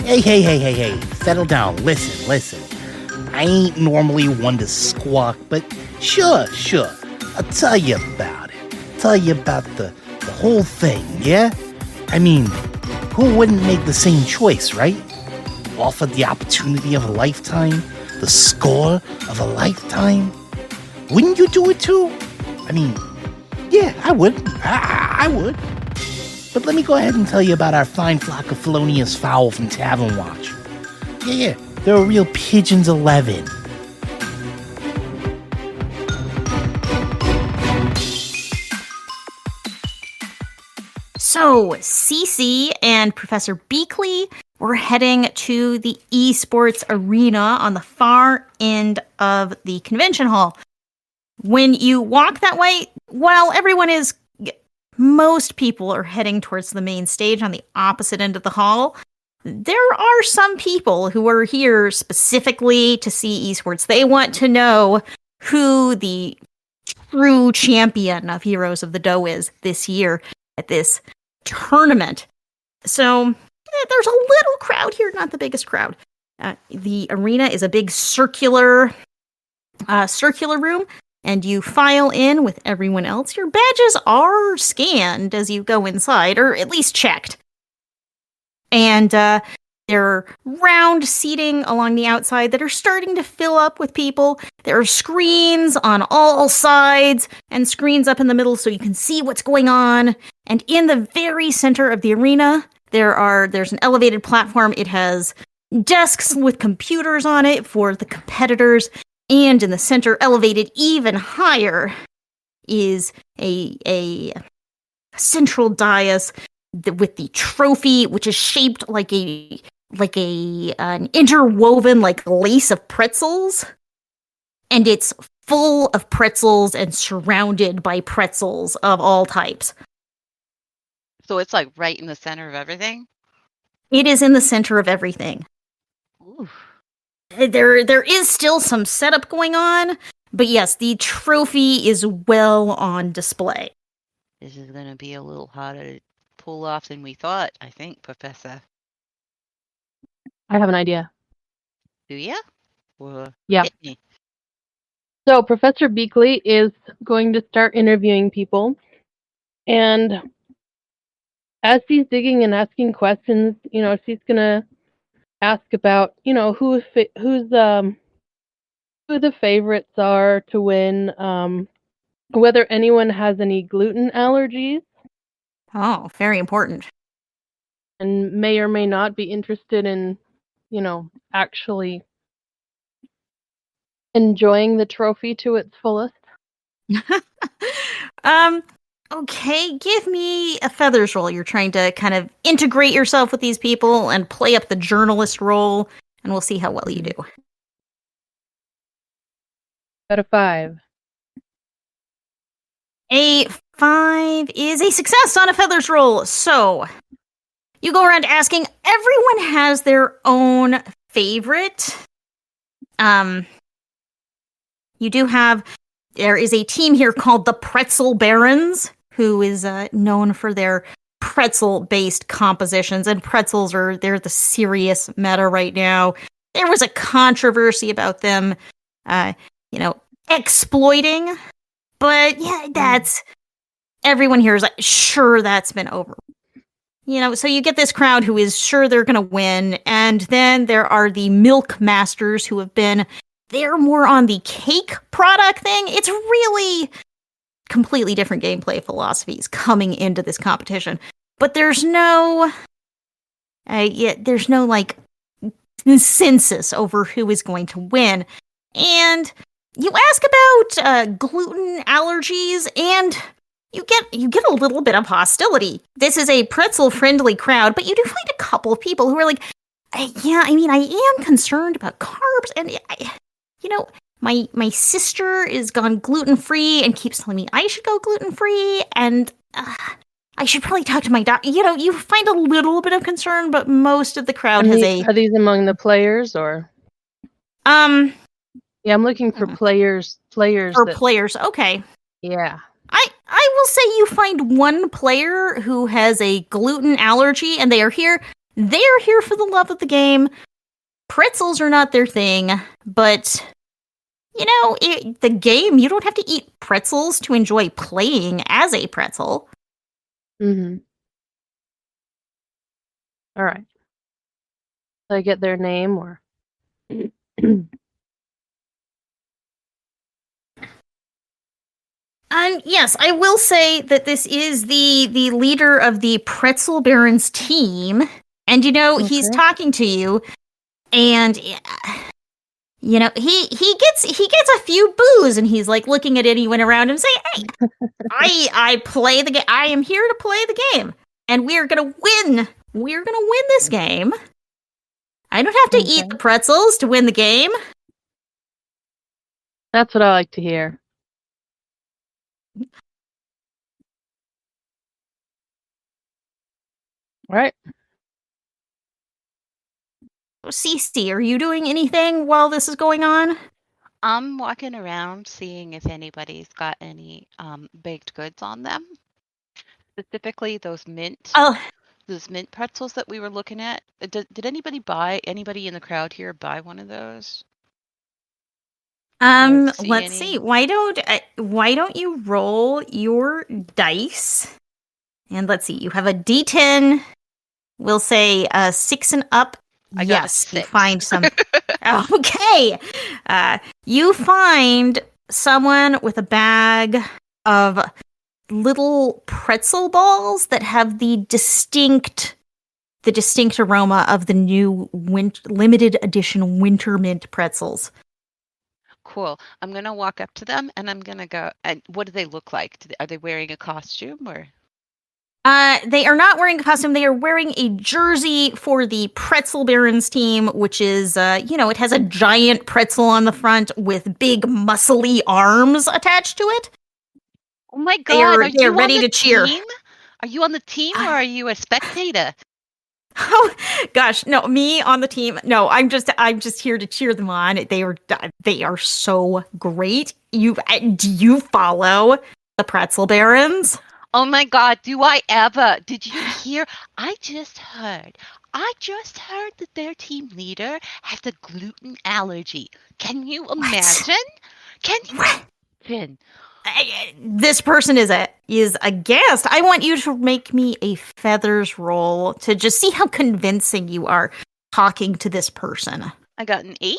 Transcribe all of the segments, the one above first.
Hey. Settle down. Listen. I ain't normally one to squawk, but sure. I'll tell you about it. Tell you about the whole thing, yeah? I mean, who wouldn't make the same choice, right? Offered the opportunity of a lifetime, the score of a lifetime. Wouldn't you do it too? I mean, yeah, I would. I would. But let me go ahead and tell you about our fine flock of felonious fowl from Tavern Watch. Yeah, they're a real Pigeons 11. So, Cece and Professor Beakley were heading to the esports arena on the far end of the convention hall. When you walk that way, most people are heading towards the main stage on the opposite end of the hall. There are some people who are here specifically to see esports. They want to know who the true champion of Heroes of the Dough is this year at this tournament. So there's a little crowd here, not the biggest crowd. The arena is a big circular room, and you file in with everyone else. Your badges are scanned as you go inside, or at least checked. And there are round seating along the outside that are starting to fill up with people. There are screens on all sides and screens up in the middle so you can see what's going on. And in the very center of the arena, there's an elevated platform. It has desks with computers on it for the competitors. And in the center, elevated even higher, is a central dais with the trophy, which is shaped like an interwoven lace of pretzels, and it's full of pretzels and surrounded by pretzels of all types. So it's right in the center of everything? It is in the center of everything. Ooh. There is still some setup going on, but yes, the trophy is well on display. This is going to be a little harder to pull off than we thought, I think, Professor. I have an idea. Do ya? Or yeah. Hit me. So Professor Beakley is going to start interviewing people, and as she's digging and asking questions, she's going to ask about, who the favorites are to win, whether anyone has any gluten allergies. Oh, very important. And may or may not be interested in, actually enjoying the trophy to its fullest. Okay, give me a feathers roll. You're trying to kind of integrate yourself with these people and play up the journalist role, and we'll see how well you do. Out of 5. A 5 is a success on a feathers roll. So, you go around asking. Everyone has their own favorite. There is a team here called the Pretzel Barons, who is known for their pretzel-based compositions, and pretzels they're the serious meta right now. There was a controversy about them, exploiting, but yeah, everyone here is sure that's been over. So you get this crowd who is sure they're going to win, and then there are the milk masters who they're more on the cake product thing. It's really completely different gameplay philosophies coming into this competition. But there's no consensus over who is going to win. And you ask about gluten allergies, and you get a little bit of hostility. This is a pretzel-friendly crowd, but you do find a couple of people who are I am concerned about carbs, and my sister is gone gluten-free and keeps telling me I should go gluten-free, and I should probably talk to my doctor. You find a little bit of concern, but most of the crowd Are these among the players, or? Yeah, I'm looking for players. Players, okay. Yeah. I will say you find one player who has a gluten allergy, and they are here they're here for the love of the game. Pretzels are not their thing, but the game, you don't have to eat pretzels to enjoy playing as a pretzel. Mm-hmm. All right. So I get their name or? Yes, I will say that this is the leader of the Pretzel Barons team, and he's talking to you, and he gets a few boos, and he's like looking at anyone around him, saying, "Hey, I play the game. I am here to play the game, and we're gonna win. We're gonna win this game. I don't have to eat the pretzels to win the game." That's what I like to hear. All right. Cece, are you doing anything while this is going on? I'm walking around seeing if anybody's got any baked goods on them. Specifically those mint pretzels that we were looking at. Did anybody in the crowd here buy one of those? Let's see. Why don't you roll your dice? And let's see. You have a D10. We'll say 6 and up. I got yes, a 6. You find some. Okay. You find someone with a bag of little pretzel balls that have the distinct aroma of the new limited edition winter mint pretzels. Cool. I'm gonna walk up to them and I'm gonna go. And what do they look like? Are they wearing a costume or? They are not wearing a costume. They are wearing a jersey for the Pretzel Barons team, which is, it has a giant pretzel on the front with big muscly arms attached to it. Oh my God! They're ready to cheer. Team? Are you on the team or are you a spectator? Oh gosh, no, me on the team. No, I'm just here to cheer them on. They are so great. Do you follow the Pretzel Barons? Oh my God, do I ever? Did you hear? I just heard that their team leader has a gluten allergy. Can you imagine? Can you imagine? This person is a guest. I want you to make me a feathers roll to just see how convincing you are talking to this person. I got an 8.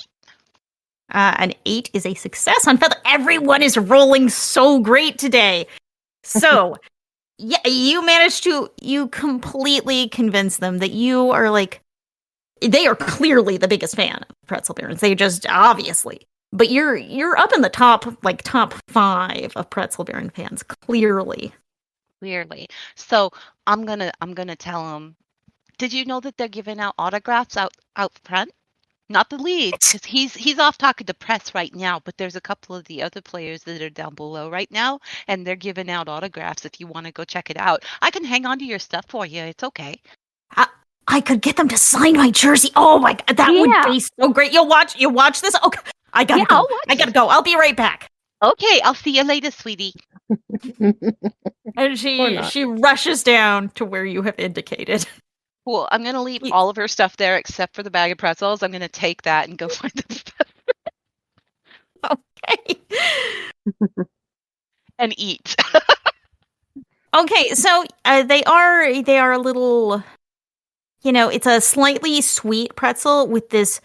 An 8 is a success on feather. Everyone is rolling so great today. So, yeah, you completely convince them that you are they are clearly the biggest fan of Pretzel Barons. They just obviously. But you're up in the top 5 of Pretzel Baron fans, clearly. So I'm gonna tell them. Did you know that they're giving out autographs out front? Not the lead, because he's off talking to press right now. But there's a couple of the other players that are down below right now, and they're giving out autographs. If you want to go check it out, I can hang on to your stuff for you. It's okay. I could get them to sign my jersey. Oh my God, that would be so great. You'll watch this. Okay. I gotta go. I gotta go. I'll be right back. Okay, I'll see you later, sweetie. And she rushes down to where you have indicated. Cool. I'm gonna leave all of her stuff there except for the bag of pretzels. I'm gonna take that and go find the Okay. And eat. Okay, so they are a little, it's a slightly sweet pretzel with this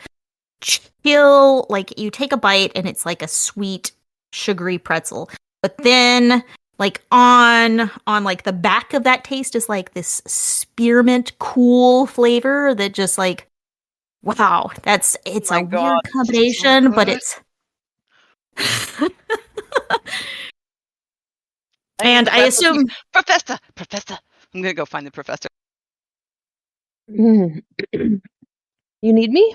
chill, you take a bite and it's like a sweet, sugary pretzel. But then, on the back of that taste is this spearmint cool flavor that just wow, it's a weird combination, so but it's. And I assume Professor, I'm gonna go find the professor. You need me?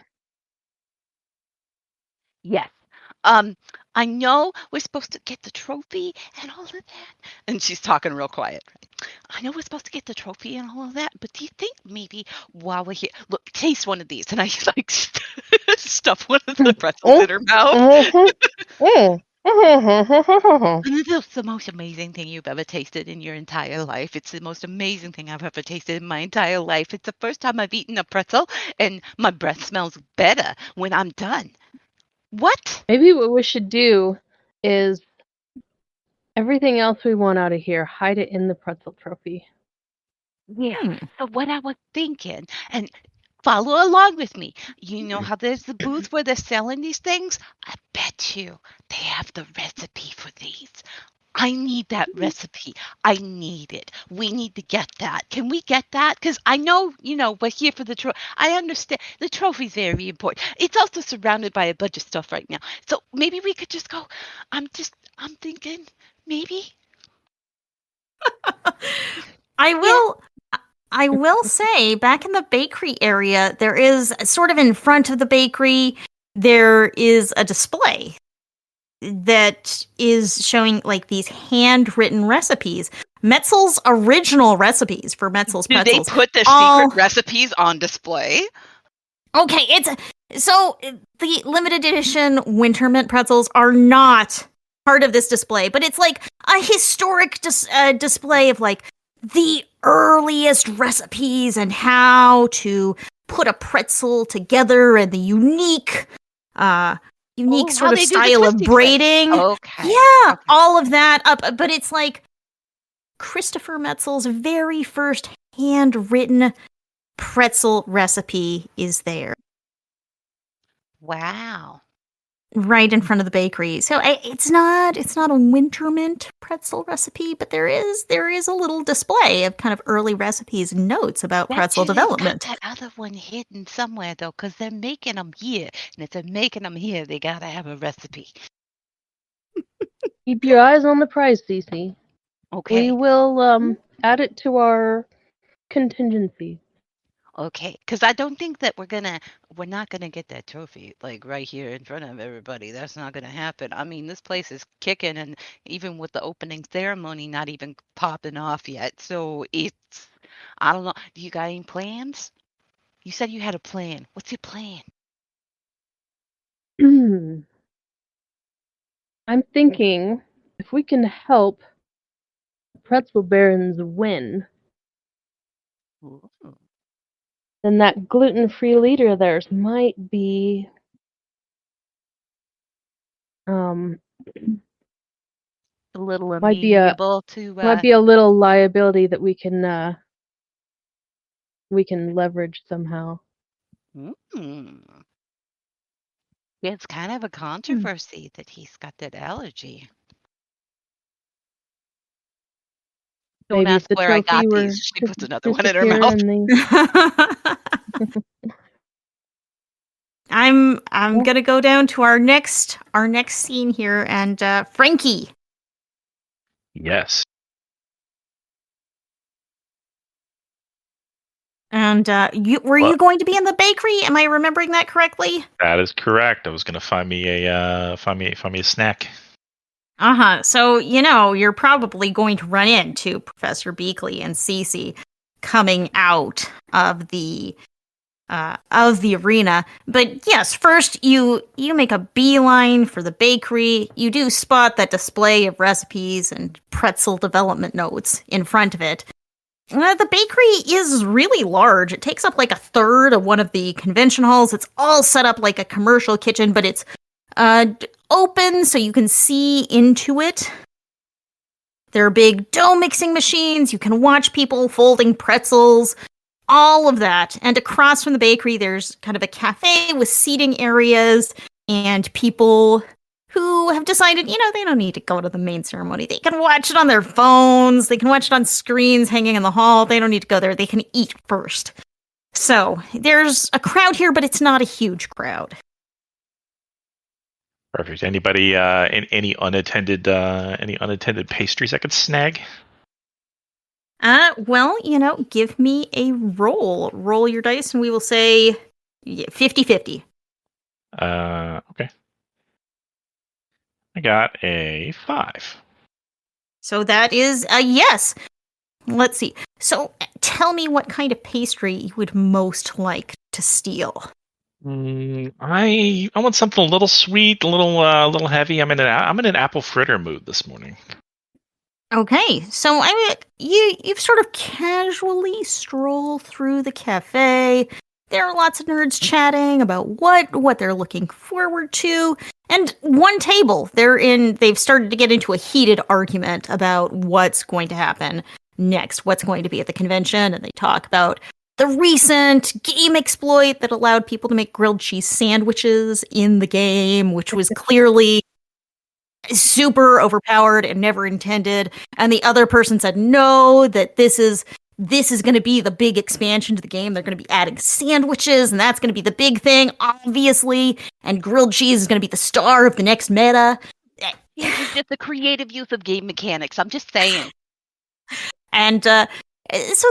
Yes. I know we're supposed to get the trophy and all of that. And she's talking real quiet. Right? I know we're supposed to get the trophy and all of that, but do you think maybe while we're here, look, taste one of these. And I stuff one of the pretzels in her mouth. And it's the most amazing thing you've ever tasted in your entire life. It's the most amazing thing I've ever tasted in my entire life. It's the first time I've eaten a pretzel, and my breath smells better when I'm done. What? Maybe what we should do is everything else we want out of here, hide it in the pretzel trophy. Yeah. So what I was thinking, and follow along with me. You know how there's the booth where they're selling these things? I bet you they have the recipe for these. I need that recipe. I need it. We need to get that. Can we get that? Because I know, we're here for the trophy. I understand. The trophy's very important. It's also surrounded by a bunch of stuff right now. So maybe we could just go. I'm thinking, maybe. I will say, back in the bakery area, there is sort of in front of the bakery, there is a display that is showing like these handwritten recipes. Metzel's original recipes for Metzel's Do pretzels. they put the secret recipes on display? Okay, the limited edition winter mint pretzels are not part of this display, but it's like a historic display of like the earliest recipes and how to put a pretzel together and the unique sort of style of braiding. Okay. Yeah, all of that up. But it's like Christopher Metzel's very first handwritten pretzel recipe is there. Wow. Right in front of the bakery. So it's not a winter mint pretzel recipe, but there is a little display of kind of early recipes and notes about pretzel development. Got that other one hidden somewhere though, because they're making them here, and if they're making them here, they gotta have a recipe. Keep your eyes on the prize, Cece. Okay. We will add it to our contingency. Okay, because I don't think that we're not gonna get that trophy like right here in front of everybody. That's not gonna happen. I mean, this place is kicking, and even with the opening ceremony not even popping off yet, so I don't know. Do you got any plans? You said you had a plan. What's your plan? I'm thinking if we can help the pretzel barons win, Ooh. then that gluten-free leader of theirs might be A little might be amenable to a little liability that we can leverage somehow. It's kind of a controversy that he's got that allergy. Don't Maybe ask if the where I got trophy were these. She to puts another one in her disappear mouth. I'm gonna go down to our next scene here, and Frankie. Yes. And you going to be in the bakery? Am I remembering that correctly? That is correct. I was gonna find me a snack. So you're probably going to run into Professor Beakley and Cece coming out of the arena. But yes, first you make a beeline for the bakery. You do spot that display of recipes and pretzel development notes in front of it. The bakery is really large. It takes up like a third of one of the convention halls. It's all set up like a commercial kitchen, but it's open so you can see into it. There are big dough mixing machines. You can watch people folding pretzels, all of that. And across from the bakery, there's kind of a cafe with seating areas and people who have decided, they don't need to go to the main ceremony. They can watch it on their phones. They can watch it on screens hanging in the hall. They don't need to go there. They can eat first. So there's a crowd here, but it's not a huge crowd. Perfect. Anybody any unattended pastries I could snag? Well, give me a roll. Roll your dice and we will say 50-50. Okay. I got a 5. So that is a yes. Let's see. So tell me what kind of pastry you would most like to steal. I want something a little sweet, a little heavy. I'm in an apple fritter mood this morning. Okay, so you've sort of casually stroll through the cafe. There are lots of nerds chatting about what they're looking forward to. And one table, they've started to get into a heated argument about what's going to happen next, what's going to be at the convention, and they talk about the recent game exploit that allowed people to make grilled cheese sandwiches in the game, which was clearly super overpowered and never intended. And the other person said, no, that this is going to be the big expansion to the game. They're going to be adding sandwiches, and that's going to be the big thing, obviously. And grilled cheese is going to be the star of the next meta. It's just the creative use of game mechanics. I'm just saying. And so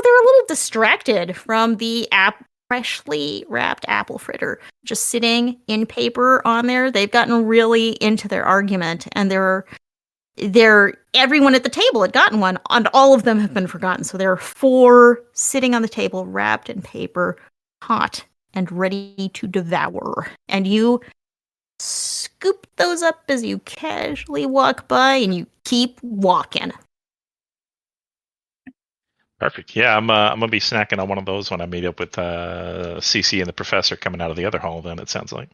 they're a little distracted from the freshly wrapped apple fritter just sitting in paper on there. They've gotten really into their argument, and everyone at the table had gotten one, and all of them have been forgotten. So there are 4 sitting on the table, wrapped in paper, hot and ready to devour. And you scoop those up as you casually walk by, and you keep walking. Perfect. Yeah, I'm gonna be snacking on one of those when I meet up with Cece and the professor coming out of the other hall. Then it sounds like.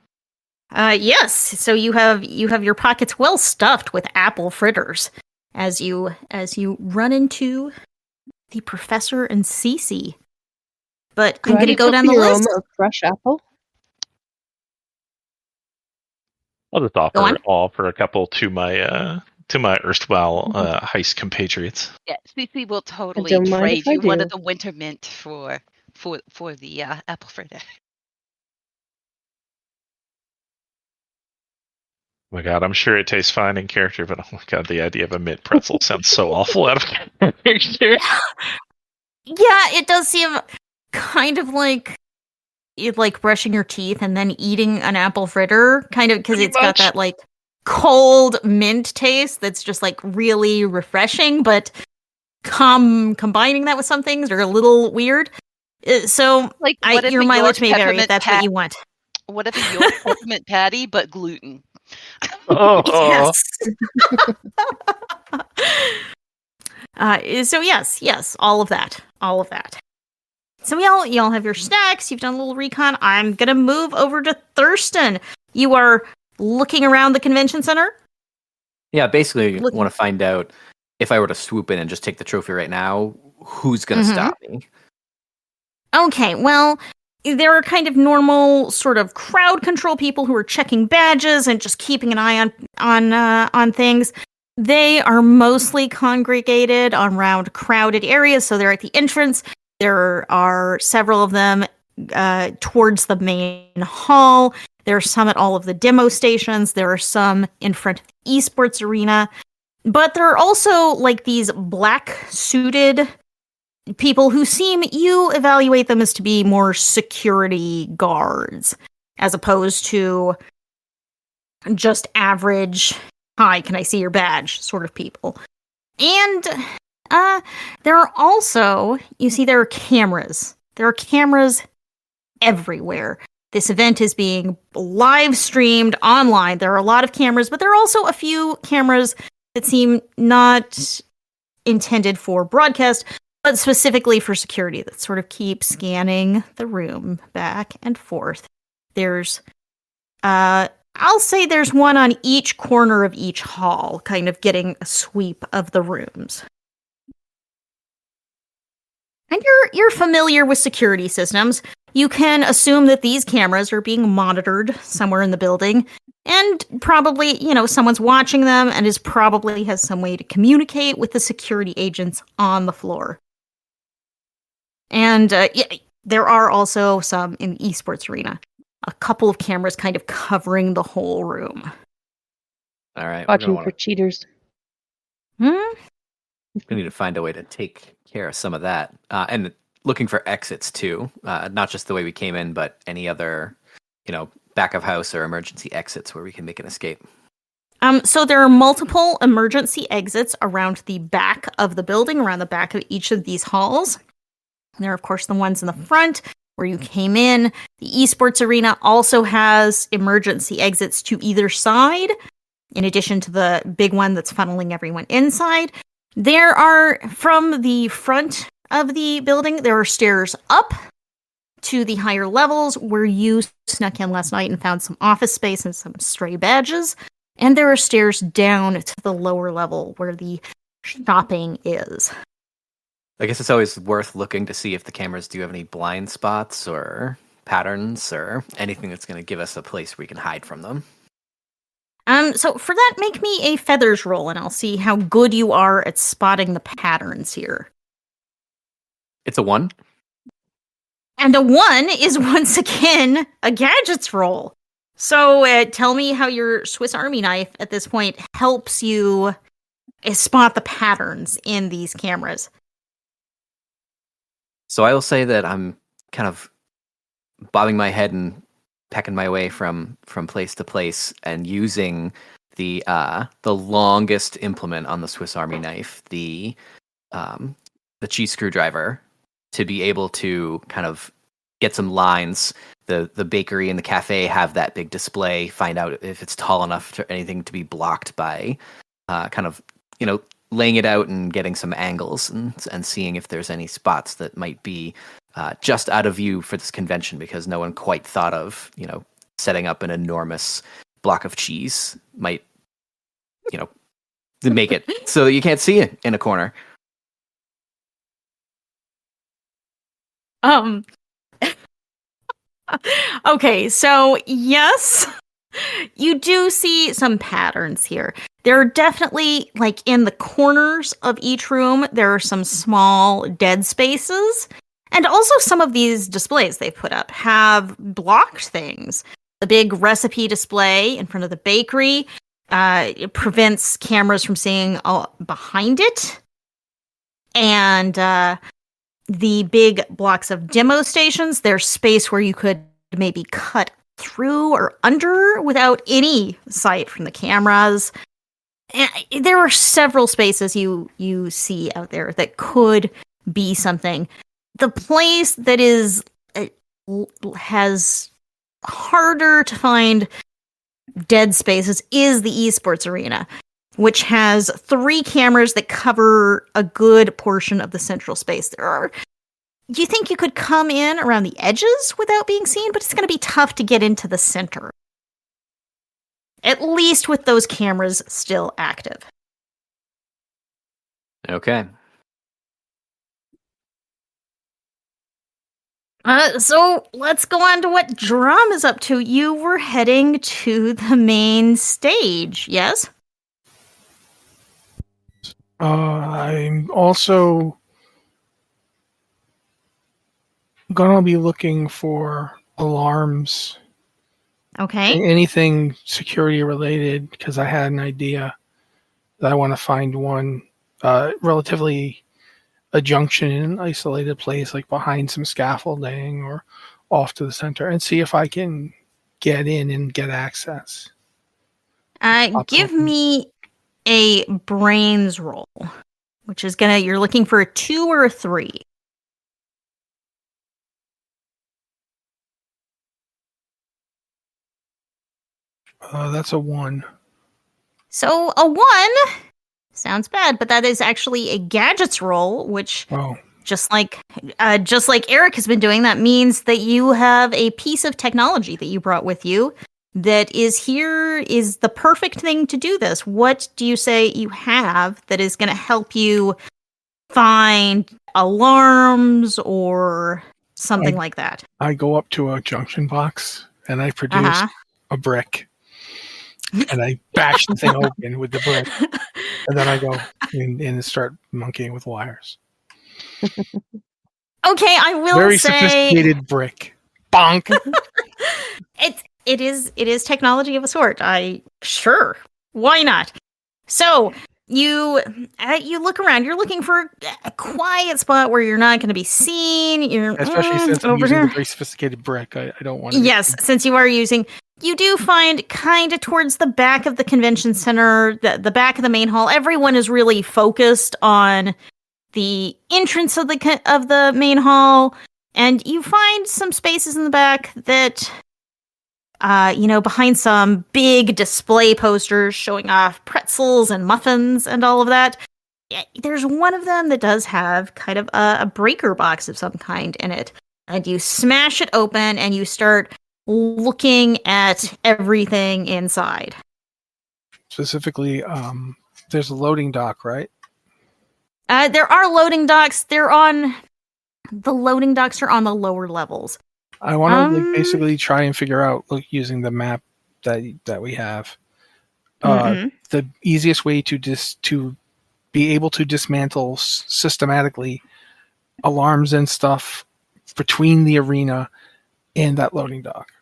Yes. So you have your pockets well stuffed with apple fritters as you run into the professor and Cece. But I'm going to go down the list. Of fresh apple. I'll just offer a couple to my erstwhile heist compatriots. Yeah, Cece will totally trade you one of the winter mint for the apple fritter. Oh my god, I'm sure it tastes fine in character, but oh my god, the idea of a mint pretzel sounds so awful out of character. Yeah, it does seem kind of like brushing your teeth and then eating an apple fritter, kind of, because it's got that like cold mint taste that's just like really refreshing, but combining that with some things are a little weird. So like, your mileage may vary if that's what you want. What if a York peppermint patty but gluten? Yes. So yes, all of that. So y'all have your snacks. You've done a little recon. I'm gonna move over to Thurston. You are looking around the convention center. Yeah, basically, want to find out if I were to swoop in and just take the trophy right now, who's gonna stop me? Okay, well, there are kind of normal sort of crowd control people who are checking badges and just keeping an eye on things. They are mostly congregated around crowded areas, so they're at the entrance. There are several of them towards the main hall. There are some at all of the demo stations. There are some in front of the esports arena. But there are also like these black suited people who you evaluate them as to be more security guards as opposed to just average, hi, can I see your badge sort of people. And there are also, there are cameras. There are cameras everywhere. This event is being live streamed online. There are a lot of cameras, but there are also a few cameras that seem not intended for broadcast, but specifically for security that sort of keep scanning the room back and forth. There's, I'll say there's one on each corner of each hall, kind of getting a sweep of the rooms. And you're familiar with security systems. You can assume that these cameras are being monitored somewhere in the building, and probably, someone's watching them and probably has some way to communicate with the security agents on the floor. And there are also some in the esports arena. A couple of cameras kind of covering the whole room. All right. Watching for cheaters. We need to find a way to take care of some of that. And looking for exits too. Not just the way we came in, but any other, back of house or emergency exits where we can make an escape. So there are multiple emergency exits around the back of the building, around the back of each of these halls. There are, of course, the ones in the front. where you came in. The esports arena also has emergency exits to either side, in addition to the big one that's funneling everyone inside. There are, from the front of the building, there are stairs up to the higher levels where you snuck in last night and found some office space and some stray badges. And there are stairs down to the lower level where the shopping is. I guess it's always worth looking to see if the cameras do have any blind spots or patterns or anything that's going to give us a place where we can hide from them. So for that, make me a feathers roll, and I'll see how good you are at spotting the patterns here. It's a 1. And a 1 is once again a gadgets roll. So tell me how your Swiss Army knife at this point helps you spot the patterns in these cameras. So I will say that I'm kind of bobbing my head and pecking my way from place to place and using the longest implement on the Swiss Army knife, the cheese screwdriver, to be able to kind of get some lines. The bakery and the cafe have that big display, find out if it's tall enough for anything to be blocked by kind of, laying it out and getting some angles and seeing if there's any spots that might be just out of view for this convention, because no one quite thought of, setting up an enormous block of cheese might, make it so that you can't see it in a corner. Okay, so yes, you do see some patterns here. There are definitely, like, in the corners of each room, there are some small dead spaces. And also some of these displays they put up have blocked things. The big recipe display in front of the bakery, it prevents cameras from seeing behind it. And the big blocks of demo stations, there's space where you could maybe cut through or under without any sight from the cameras. And there are several spaces you see out there that could be something. The place that has harder to find dead spaces is the esports arena, which has 3 cameras that cover a good portion of the central space. Do you think you could come in around the edges without being seen? But it's going to be tough to get into the center. At least with those cameras still active. Okay. So let's go on to what Drom is up to. You were heading to the main stage, yes? I'm also gonna be looking for alarms. Okay. Anything security related, because I had an idea that I want to find one relatively a junction in an isolated place, like behind some scaffolding or off to the center, and see if I can get in and get access. Give me a brains roll, which is you're looking for a 2 or a 3. That's a 1. So a 1 sounds bad, but that is actually a gadgets roll, which just like Eric has been doing, that means that you have a piece of technology that you brought with you that is the perfect thing to do this. What do you say you have that is going to help you find alarms or something like that? I go up to a junction box and I produce a brick. And I bash the thing open with the brick. And then I go and start monkeying with wires. Okay, I will say... Very say... sophisticated brick. Bonk! It is technology of a sort. Sure. Why not? So, you look around. You're looking for a quiet spot where you're not going to be seen. Especially since I'm using a very sophisticated brick. I don't want to... Yes, since you are using... You do find kind of towards the back of the convention center, the back of the main hall, everyone is really focused on the entrance of the main hall, And you find some spaces in the back that, behind some big display posters showing off pretzels and muffins and all of that. There's one of them that does have kind of a breaker box of some kind in it. And you smash it open and you start looking at everything inside. Specifically, there's a loading dock, right? There are loading docks. The loading docks are on the lower levels. I want to basically try and figure out, using the map that we have, the easiest way to be able to dismantle systematically alarms and stuff between the arena and that loading dock.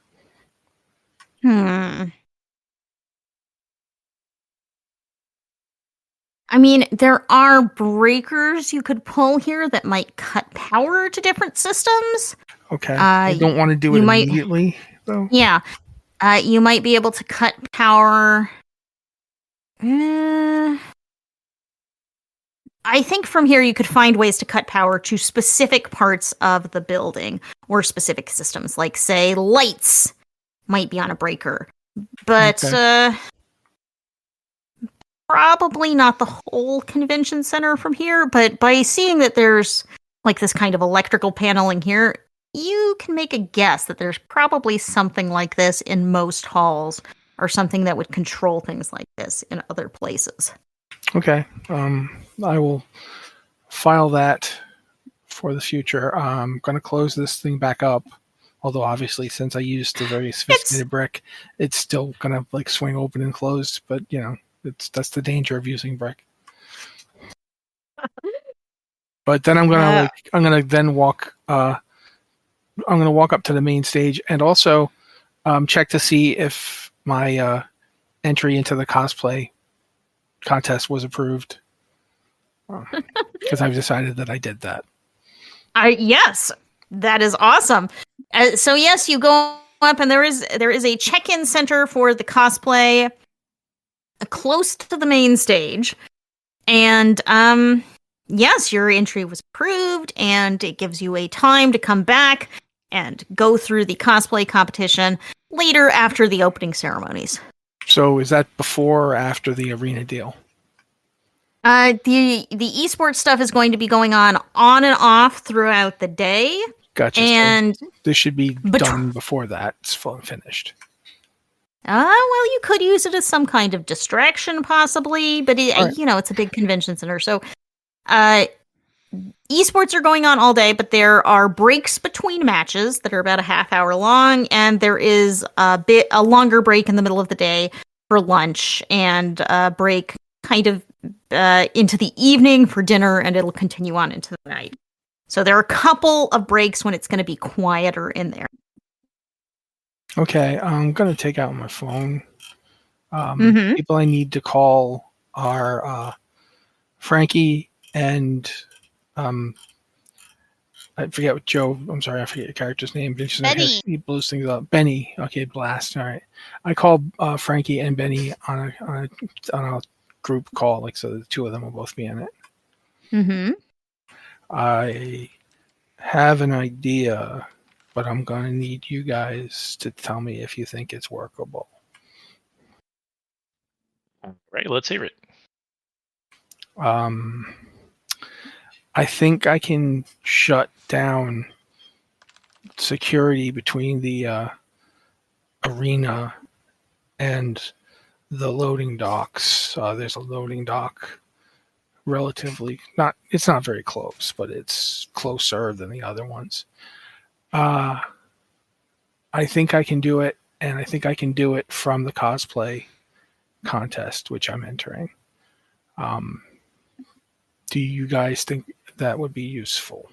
I mean, there are breakers you could pull here that might cut power to different systems. Okay. I don't want to do it immediately, though. Yeah. You might be able to cut power. I think from here you could find ways to cut power to specific parts of the building or specific systems, like, say, lights might be on a breaker. But probably not the whole convention center from here. But by seeing that there's this kind of electrical paneling here, you can make a guess that there's probably something like this in most halls, or something that would control things like this in other places. Okay. I will file that for the future. I'm going to close this thing back up. Although, obviously, since I used the very sophisticated brick, it's still going to swing open and closed. But, that's the danger of using brick. But then I'm going to walk up to the main stage and also check to see if my entry into the cosplay contest was approved, because I've decided that I did that. Yes, that is awesome. So yes, you go up and there is a check-in center for the cosplay close to the main stage, and yes, your entry was approved, and it gives you a time to come back and go through the cosplay competition later after the opening ceremonies. So is that before or after the arena deal? The esports stuff is going to be going on and off throughout the day. Gotcha. And so this should be done before that's finished. Well, you could use it as some kind of distraction, possibly, but it's a big convention center. So, esports are going on all day, but there are breaks between matches that are about a half hour long, and there is a longer break in the middle of the day for lunch, and a break kind of into the evening for dinner, and it'll continue on into the night. So there are a couple of breaks when it's going to be quieter in there. Okay, I'm going to take out my phone. People I need to call are Frankie and I forget what Joe. I'm sorry, I forget your character's name. Bennie. He blows things up. Bennie. Okay, Blast. All right. I called Frankie and Bennie on a group call, so the two of them will both be in it. I have an idea, but I'm going to need you guys to tell me if you think it's workable. All right, let's hear it. I think I can shut down security between the arena and the loading docks. There's a loading dock it's not very close, but it's closer than the other ones. I think I can do it, and I think I can do it from the cosplay contest, which I'm entering. Do you guys think that would be useful?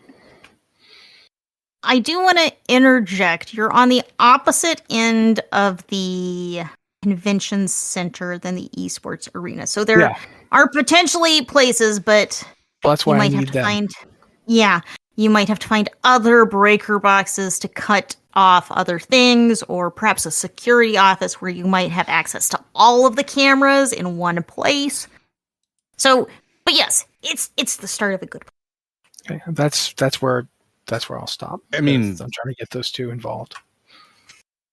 I do want to interject. You're on the opposite end of the convention center than the esports arena. So there are potentially places, but that's why I need them. You might have to find other breaker boxes to cut off other things, or perhaps a security office where you might have access to all of the cameras in one place. So, but yes, it's the start of a good. Okay, that's where that's where I'll stop. I mean, I'm trying to get those two involved.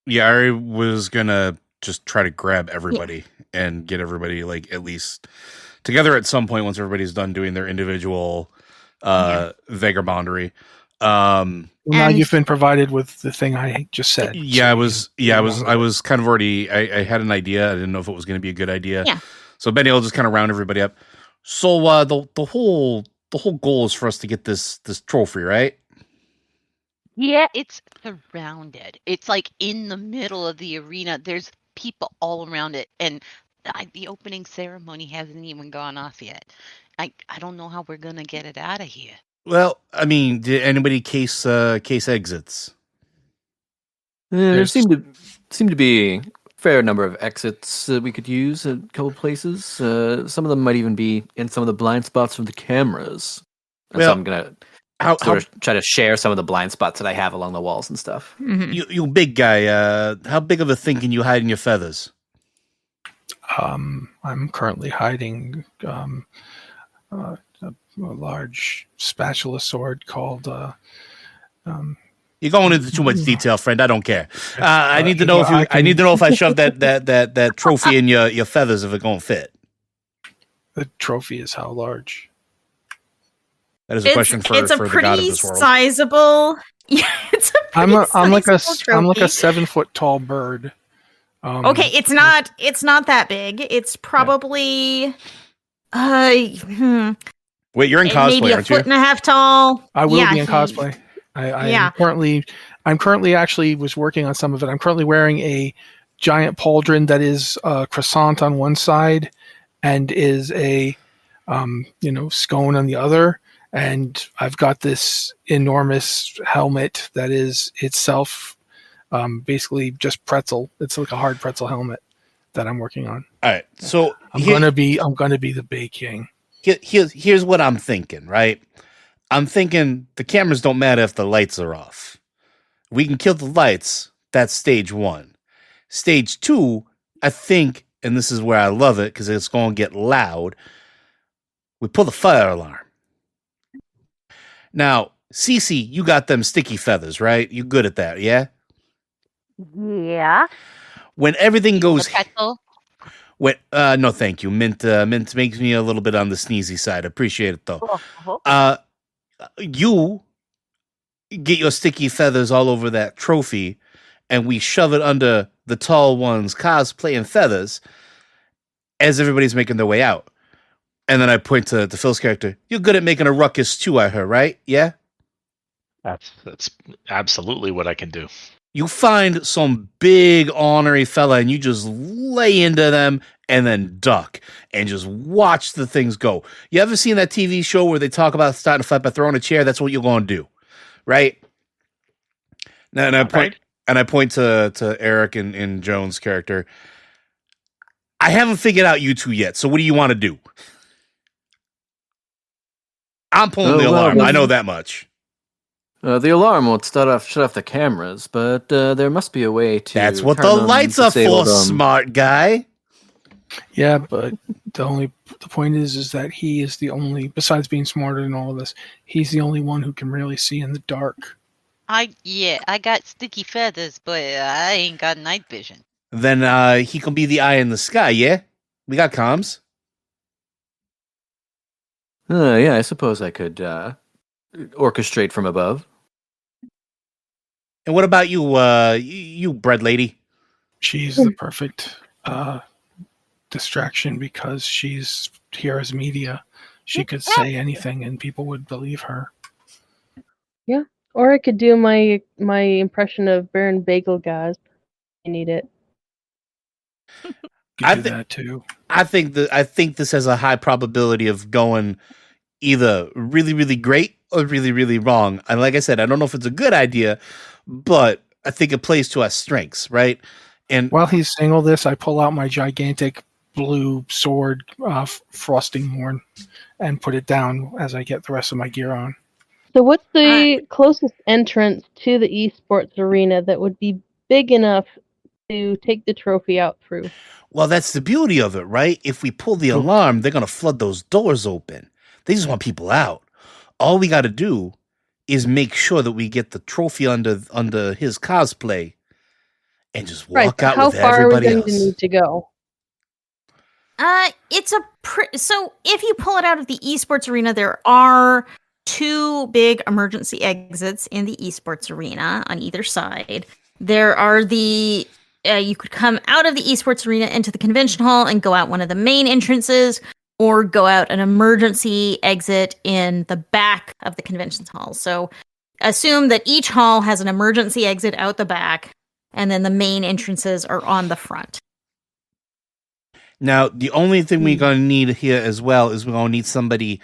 Yeah, I was gonna just try to grab everybody and get everybody like at least together at some point once everybody's done doing their individual vagabondery. Now you've been provided with the thing I just said. I was kind of already. I had an idea. I didn't know if it was going to be a good idea. Yeah. So Benny will just kind of round everybody up. So the whole goal is for us to get this trophy, right? Yeah, it's surrounded. It's like in the middle of the arena. There's people all around it, and the opening ceremony hasn't even gone off yet. I don't know how we're gonna get it out of here. Well, I mean, did anybody case exits? There seemed to be a fair number of exits we could use at a couple places. Some of them might even be in some of the blind spots from the cameras. And so I'm gonna try to share some of the blind spots that I have along the walls and stuff. Mm-hmm. You big guy. How big of a thing can you hide in your feathers? I'm currently hiding a large spatula sword called. You're going into too much detail, friend. I don't care. I need to know I need to know if I shove that trophy in your feathers if it gonna fit. The trophy is how large? That is a question for it's a for the pretty god of this world. sizable. Yeah, it's a pretty I'm like a trophy. 7 foot tall bird. Okay, it's not that big. It's probably Wait, you're in maybe cosplay, a aren't you? foot and a half tall. I will be in cosplay. I'm currently actually was working on some of it. I'm currently wearing a giant pauldron that is a croissant on one side and is a scone on the other. And I've got this enormous helmet that is itself basically just pretzel. It's like a hard pretzel helmet that I'm working on. All right, so I'm gonna be the Bay King. Here's what I'm thinking, right? I'm thinking the cameras don't matter if the lights are off. We can kill the lights. That's stage 1. Stage 2, I think, and this is where I love it because it's going to get loud. We pull the fire alarm. Now, Cece, you got them sticky feathers, right? You good at that, yeah? Yeah. When everything goes... Pretzel? No, thank you. Mint makes me a little bit on the sneezy side. Appreciate it, though. You get your sticky feathers all over that trophy, and we shove it under the tall one's cosplay and feathers as everybody's making their way out. And then I point to Phil's character. You're good at making a ruckus too, I heard, right? Yeah? That's absolutely what I can do. You find some big ornery fella and you just lay into them and then duck and just watch the things go. You ever seen that TV show where they talk about starting a fight by throwing a chair? That's what you're going to do, right? And I point to Eric and Joan's character. I haven't figured out you two yet, so what do you want to do? I'm pulling the alarm. I know that much. The alarm won't shut off the cameras, but there must be a way to. That's what the lights are for, smart guy. Yeah, but the point is that he is the only, besides being smarter than all of us, he's the only one who can really see in the dark. I got sticky feathers, but I ain't got night vision. Then he can be the eye in the sky. Yeah, we got comms. Yeah, I suppose I could orchestrate from above. And what about you, you bread lady? She's the perfect distraction because she's here as media. She could say anything and people would believe her. Yeah, or I could do my impression of Baron Bagel guys. I need it. I do that too. I think this has a high probability of going either really, really great or really, really wrong. And like I said, I don't know if it's a good idea, but I think it plays to our strengths, right? And while he's saying all this, I pull out my gigantic blue sword, Frosting Morn, and put it down as I get the rest of my gear on. So what's the closest entrance to the esports arena that would be big enough to take the trophy out through? Well, that's the beauty of it, right? If we pull the alarm, they're going to flood those doors open. They just want people out. All we got to do is make sure that we get the trophy under his cosplay and just walk out How with far are we everybody going to else. need to go? It's so if you pull it out of the esports arena, there are 2 big emergency exits in the esports arena on either side. There are you could come out of the esports arena into the convention hall and go out one of the main entrances, or go out an emergency exit in the back of the convention hall. So assume that each hall has an emergency exit out the back, and then the main entrances are on the front. Now, the only thing we're going to need here as well is we're going to need somebody.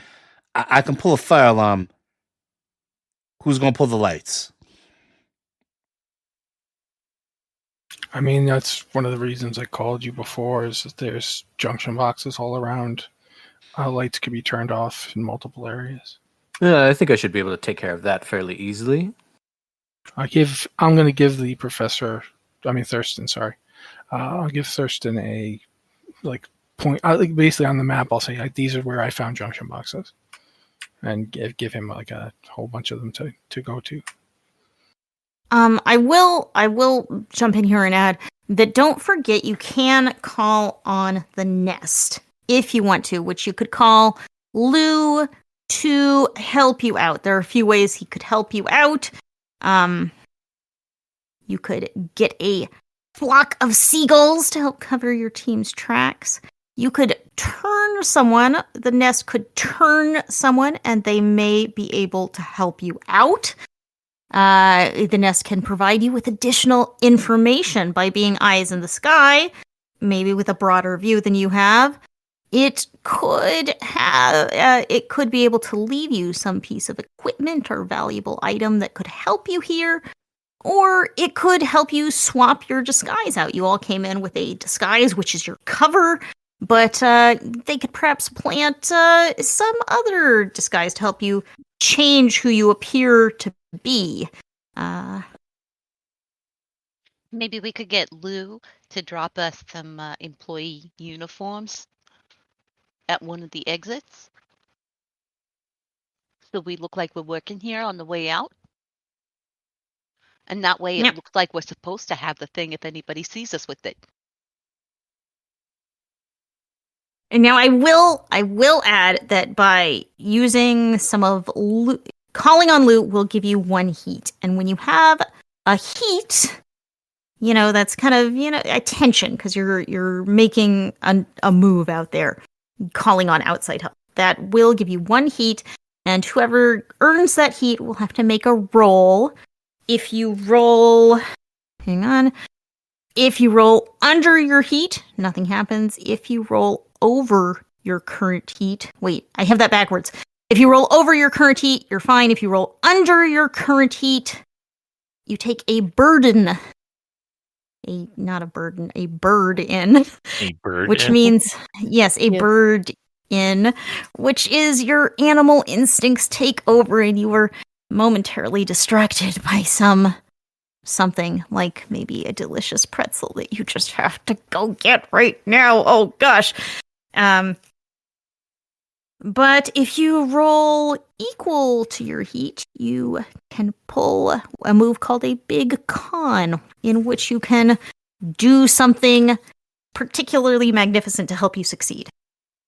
I can pull a fire alarm. Who's going to pull the lights? I mean, that's one of the reasons I called you before, is that there's junction boxes all around. Lights can be turned off in multiple areas. Yeah, I think I should be able to take care of that fairly easily. I'm going to give the Thurston, sorry. I'll give Thurston a point. Basically on the map, I'll say these are where I found junction boxes, and give him a whole bunch of them to go to. I will jump in here and add that don't forget you can call on the nest if you want to, which you could call Lou to help you out. There are a few ways he could help you out. You could get a flock of seagulls to help cover your team's tracks. You could turn someone, the nest could turn someone, and they may be able to help you out. The nest can provide you with additional information by being eyes in the sky, maybe with a broader view than you have. It could be able to leave you some piece of equipment or valuable item that could help you here, or it could help you swap your disguise out. You all came in with a disguise, which is your cover, but they could perhaps plant some other disguise to help you change who you appear to be. Maybe we could get Lou to drop us some employee uniforms at one of the exits, so we look like we're working here on the way out. And that way it looks like we're supposed to have the thing if anybody sees us with it. And now I will add that by using some of calling on loot will give you 1 heat. And when you have a heat, that's kind of, a tension, because you're making a move out there, calling on outside help. That will give you 1 heat, and whoever earns that heat will have to make a roll. If you roll under your heat, nothing happens. If you roll over your current heat, wait, I have that backwards. If you roll over your current heat, you're fine. If you roll under your current heat, you take a burden. Not a burden, a bird in. A bird which in? means, yes, a bird in, which is your animal instincts take over and you were momentarily distracted by something like maybe a delicious pretzel that you just have to go get right now. Oh gosh. But if you roll equal to your heat, you can pull a move called a big con, in which you can do something particularly magnificent to help you succeed.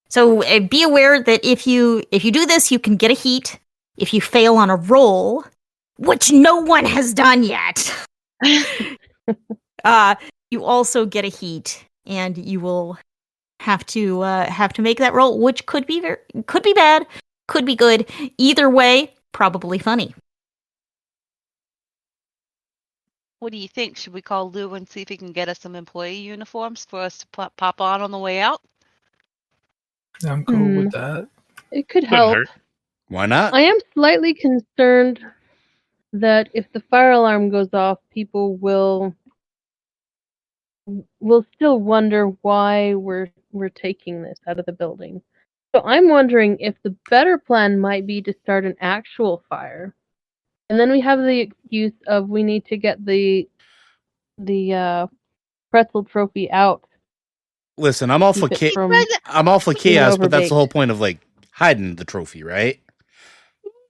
So be aware that if you do this, you can get a heat. If you fail on a roll, which no one has done yet, you also get a heat, and you will have to make that roll, which could be bad, could be good. Either way, probably funny. What do you think? Should we call Lou and see if he can get us some employee uniforms for us to pop on the way out? I'm cool with that. It could Couldn't help. hurt. Why not? I am slightly concerned that if the fire alarm goes off, people will still wonder why we're taking this out of the building. So I'm wondering if the better plan might be to start an actual fire. And then we have the excuse of we need to get the pretzel trophy out. Listen, I'm all for Keep it from I'm all for being chaos, but that's the overbaked. whole point of hiding the trophy, right?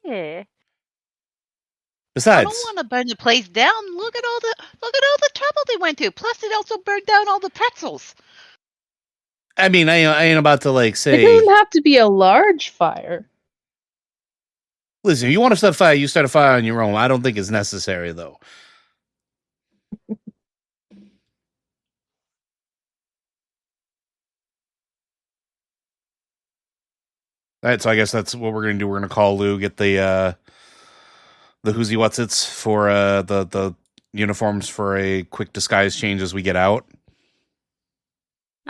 Yeah. Besides, I don't want to burn the place down. Look at all the trouble they went to. Plus, it also burned down all the pretzels. I mean, I ain't about to like It say. doesn't have to be a large fire. Listen, if you want to start a fire, you start a fire on your own. I don't think it's necessary, though. All right, so I guess that's what we're gonna do. We're gonna call Lou, get the who's what's it's for the uniforms for a quick disguise change as we get out.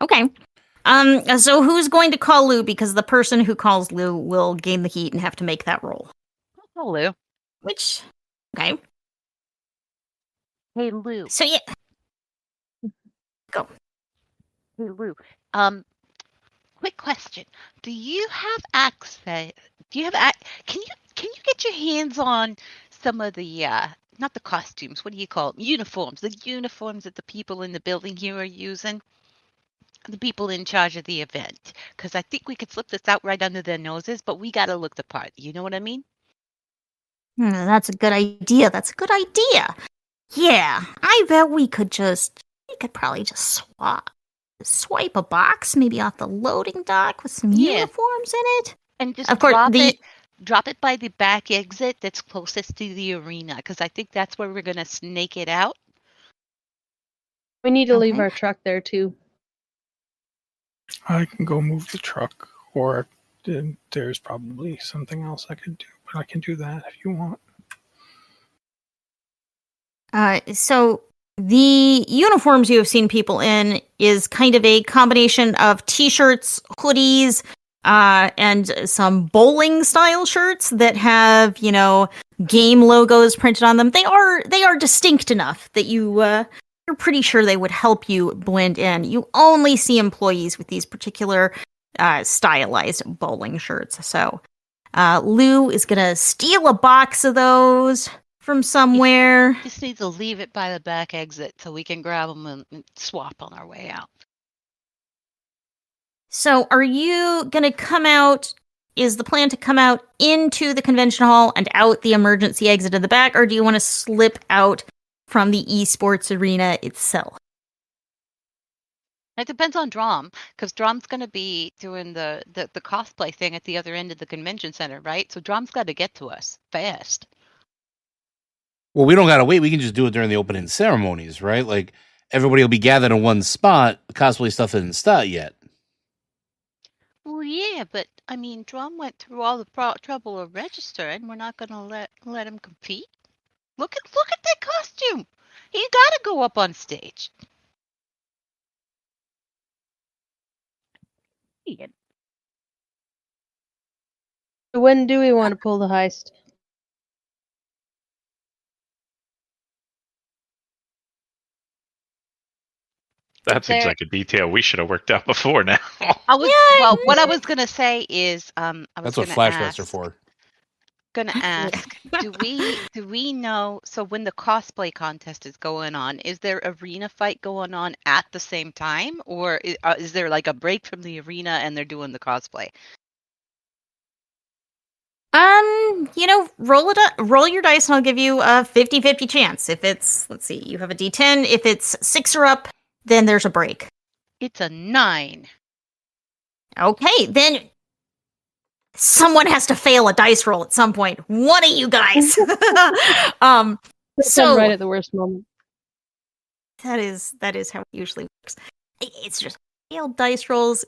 Okay. So who's going to call Lou? Because the person who calls Lou will gain the heat and have to make that roll. Oh, Lou. Which, okay. Hey, Lou. So yeah. Go. Hey, Lou. Quick question. Do you have access? Can you get your hands on some of the not the costumes? What do you call them? Uniforms. The uniforms that the people in the building here are using. The people in charge of the event. Because I think we could slip this out right under their noses, but we gotta look the part. You know what I mean? That's a good idea. Yeah, I bet we could probably just swipe a box, maybe off the loading dock with some uniforms in it. And just of course, drop it by the back exit that's closest to the arena, because I think that's where we're gonna snake it out. We need to leave our truck there too. I can go move the truck, or there's probably something else I could do, but I can do that if you want. So the uniforms you have seen people in is kind of a combination of t-shirts, hoodies, and some bowling style shirts that have, game logos printed on them. They are distinct enough that you're pretty sure they would help you blend in. You only see employees with these particular stylized bowling shirts. So Lou is gonna steal a box of those from somewhere. Just need to leave it by the back exit so we can grab them and swap on our way out. So are you going to come out, is the plan to come out into the convention hall and out the emergency exit in the back, or do you want to slip out from the esports arena itself? It depends on Drom, because Drom's going to be doing the cosplay thing at the other end of the convention center, right? So Drom's got to get to us fast. Well, we don't gotta wait. We can just do it during the opening ceremonies, right? Like everybody will be gathered in one spot. Cosplay stuff isn't start yet. Well, yeah, but I mean, Drom went through all the trouble of registering. We're not going to let him compete. Look at that costume. He got to go up on stage. When do we want to pull the heist? that seems like a detail we should have worked out before now. What I was going to say is, That's what flashbacks are for. Gonna ask, do we know, so when the cosplay contest is going on, is there arena fight going on at the same time, or is there like a break from the arena and they're doing the cosplay? Roll your dice and I'll give you a 50-50 chance. If it's, let's see, you have a D10. If it's 6 or up, then there's a break. It's a 9. Okay, then someone has to fail a dice roll at some point. One of you guys. So right at the worst moment. That is how it usually works. It's just failed dice rolls.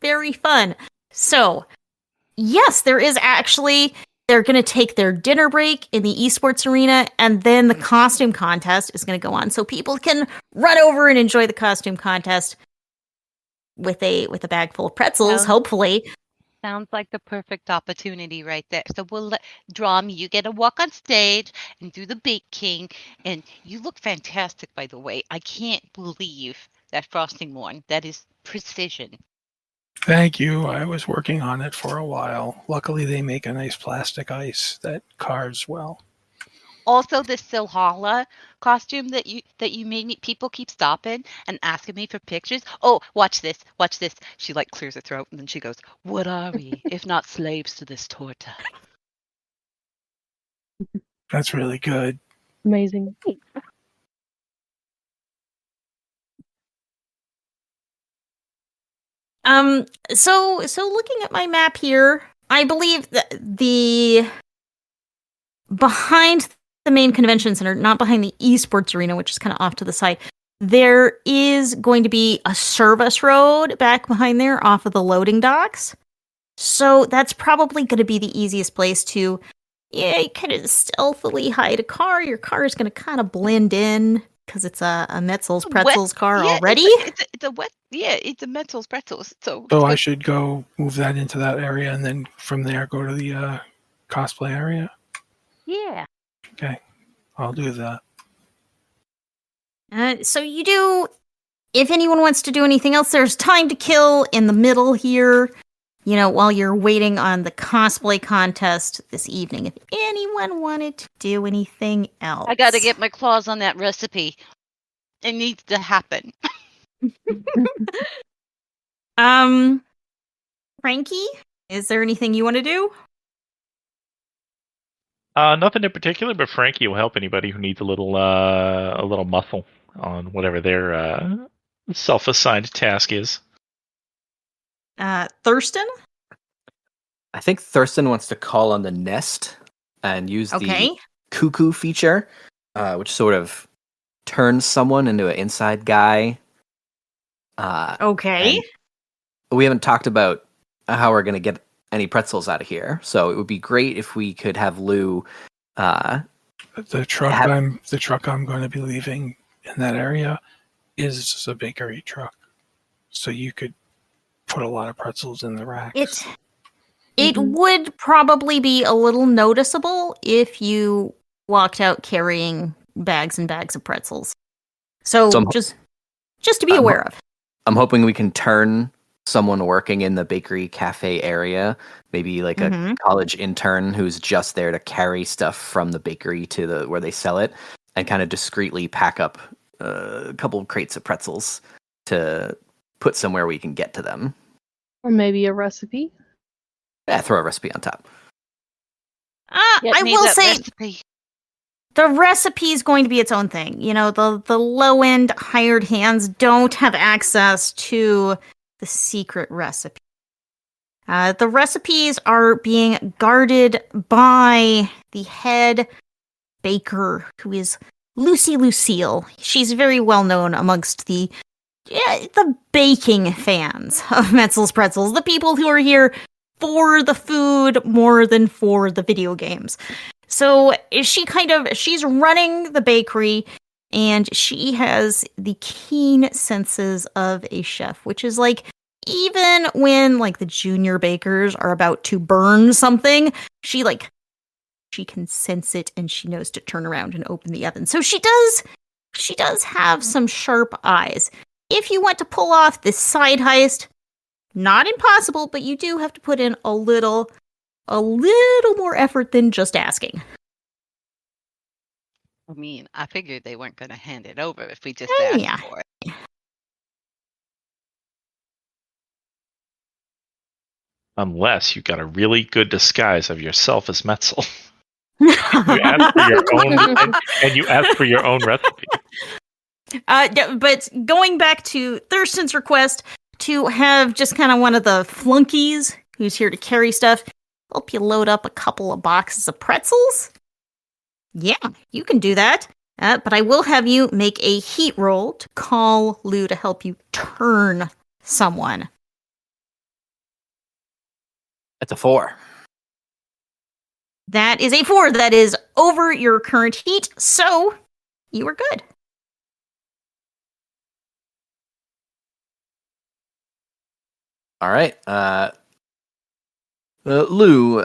Very fun. So, yes, there is actually, they're going to take their dinner break in the esports arena, and then the costume contest is going to go on. So people can run over and enjoy the costume contest with a bag full of pretzels, hopefully. Sounds like the perfect opportunity right there. So we'll let Drom, you get to walk on stage and do the Bake King, and you look fantastic, by the way. I can't believe that frosting one. That is precision. Thank you. I was working on it for a while. Luckily, they make a nice plastic ice that carves well. Also, this Silhala costume that you made me, people keep stopping and asking me for pictures. Oh, watch this. She like clears her throat and then she goes, "What are we, if not slaves to this torta?" That's really good. Amazing. So looking at my map here, I believe that the behind the main convention center, not behind the esports arena, which is kind of off to the side, there is going to be a service road back behind there off of the loading docks. So that's probably going to be the easiest place to, kind of stealthily hide a car. Your car is going to kind of blend in because it's a Metzel's Pretzels car already. It's a wet. Yeah, it's a Metzel's Pretzels. So I should go move that into that area, and then from there go to the cosplay area. Yeah. Okay, I'll do that. So you do. If anyone wants to do anything else, there's time to kill in the middle here. While you're waiting on the cosplay contest this evening. If anyone wanted to do anything else, I got to get my claws on that recipe. It needs to happen. Frankie, is there anything you want to do? Nothing in particular, but Frankie will help anybody who needs a little muscle on whatever their self-assigned task is. Thurston? I think Thurston wants to call on the nest and use the cuckoo feature, which sort of turns someone into an inside guy. Okay. We haven't talked about how we're going to get any pretzels out of here, so it would be great if we could have Lou. The truck I'm going to be leaving in that area is a bakery truck, so you could put a lot of pretzels in the racks. It would probably be a little noticeable if you walked out carrying bags and bags of pretzels. So just to be aware of. I'm hoping we can turn someone working in the bakery cafe area, maybe like a college intern who's just there to carry stuff from the bakery to where they sell it, and kind of discreetly pack up a couple of crates of pretzels to put somewhere we can get to them. Or maybe a recipe. Yeah, throw a recipe on top. I will say the recipe is going to be its own thing. The low-end hired hands don't have access to the secret recipe. The recipes are being guarded by the head baker, who is Lucy Lucille. She's very well known amongst the baking fans of Metzel's Pretzels, the people who are here for the food more than for the video games. So she's running the bakery, and she has the keen senses of a chef, which is like, even when like the junior bakers are about to burn something, she can sense it, and she knows to turn around and open the oven. So she does have some sharp eyes. If you want to pull off this side heist, not impossible, but you do have to put in a little more effort than just asking. I mean, I figured they weren't going to hand it over if we just asked for it. Unless you got a really good disguise of yourself as Metzel. You ask for your own recipe. But going back to Thurston's request to have just kind of one of the flunkies who's here to carry stuff help you load up a couple of boxes of pretzels. Yeah, you can do that. But I will have you make a heat roll to call Lou to help you turn someone. That's a 4. That is a 4. That is over your current heat, so you are good. All right. Lou,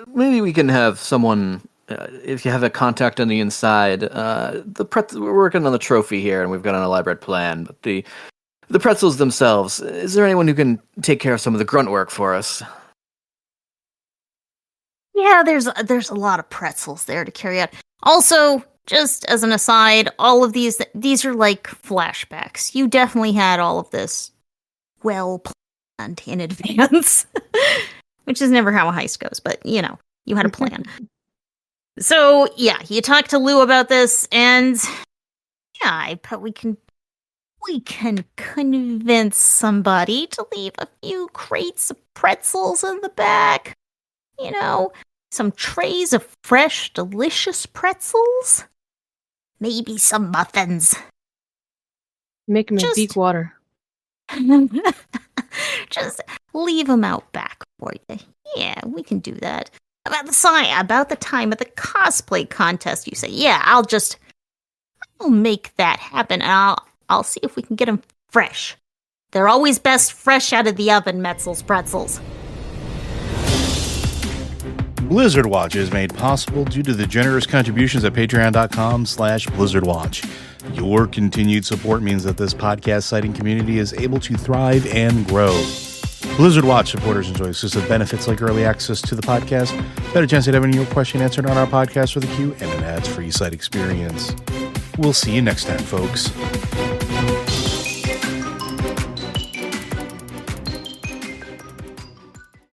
maybe we can have someone, if you have a contact on the inside, we're working on the trophy here, and we've got an elaborate plan, but the pretzels themselves, is there anyone who can take care of some of the grunt work for us? Yeah, there's a lot of pretzels there to carry out. Also, just as an aside, all of these are like flashbacks. You definitely had all of this well planned in advance, which is never how a heist goes, but you had a plan. So, yeah, you talk to Lou about this, and yeah, I bet we can convince somebody to leave a few crates of pretzels in the back. You know, some trays of fresh, delicious pretzels. Maybe some muffins. Make him a Just- beak water. Just leave them out back for you. Yeah, we can do that. About the time of the cosplay contest, you say, yeah, I'll make that happen. And I'll see if we can get them fresh. They're always best fresh out of the oven, Metzel's pretzels. Blizzard Watch is made possible due to the generous contributions at patreon.com/blizzardwatch. Your continued support means that this podcast site and community is able to thrive and grow. Blizzard Watch supporters enjoy exclusive benefits like early access to the podcast, better chance at having your question answered on our podcast with a queue, and an ads-free site experience. We'll see you next time, folks.